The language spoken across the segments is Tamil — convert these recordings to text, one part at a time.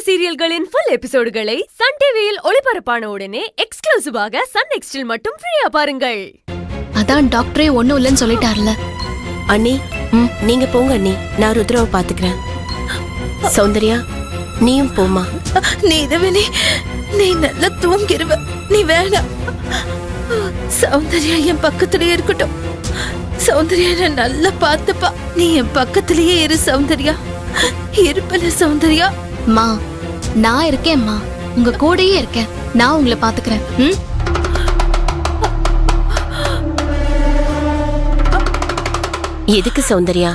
சீரியல்களின் ஃபுல் எபிசோடுகளை சன் டிவியில் ஒளிபரப்பான உடனே எக்ஸ்க்ளூசிவாக சன் நெக்ஸ்டில் மட்டும் ஃப்ரீயா பாருங்கள். அதான் டாக்டரே ஒண்ணும் இல்லைன்னு சொல்லிட்டார்ல. அண்ணி நீங்க போங்க அண்ணி, நான் ருத்ராவை பாத்துக்கிறேன். சௌந்தர்யா நீயும் போமா. நீ இதுவனே நீ நல்லா தூங்கிருவ, நீ வேணாம். சௌந்தர்யா என் பக்கத்திலேயே இருக்கட்டும். சௌந்தர்யா நான் நல்லா பார்த்துப்பா. நீ என் பக்கத்திலேயே இரு சௌந்தர்யா. இருப்பல சௌந்தர்யா. மா நான் இருக்கேன்மா, உங்க கூடயே இருக்கேன். நான் உங்களை பாத்துக்கிறேன். எதுக்கு சௌந்தர்யா?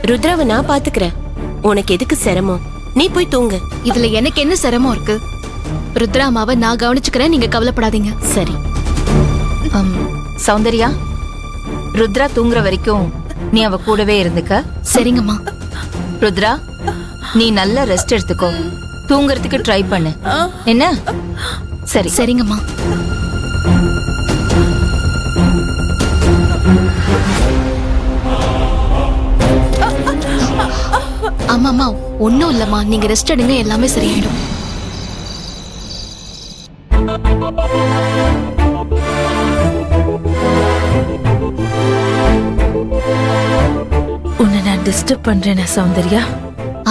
ருத்ராவை நான் பாத்துக்கிறேன். உனக்கு எதுக்கு சிரமம்? நீ போய் தூங்கு. இதுல எனக்கு என்ன சிரமம் இருக்கு? ருத்ராமாவை நான் கவனிச்சுக்கிறேன், நீங்க கவலைப்படாதீங்க. சரி. சௌந்தர்யா, ருத்ரா தூங்குற வரைக்கும் நீ அவ கூடவே இருந்துக்க. சரிங்கம்மா. ருத்ரா, நீ நல்லா ரெஸ்ட் எடுத்துக்கோ. தூங்குறதுக்கு ட்ரை பண்ணு என்ன? சரி. சரிங்கம்மா. ஆமாமா, ஒன்னும் இல்லம்மா, நீங்க ரெஸ்ட் எடுங்க, எல்லாமே சரியாயிடும். உன்னை நான் டிஸ்டர்ப் பண்றேனா சௌந்தர்யா?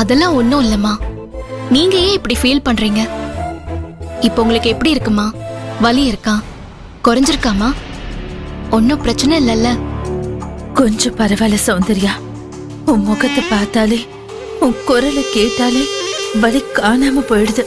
அதெல்லாம் ஒன்னும் இல்லம்மா. நீங்க ஏன் இப்படி ஃபீல் பண்றீங்க? இப்போ உங்களுக்கு எப்படி இருக்குமா? வலி இருக்கா? குறைஞ்சிருக்காமா? ஒன்னும் பிரச்சனை இல்லைல்ல? கொஞ்சம் பரவாயில்ல சௌந்தர்யா. உன் முகத்தை பார்த்தாலே, உன் குரலை கேட்டாலே வலி காணாம போயிடுது.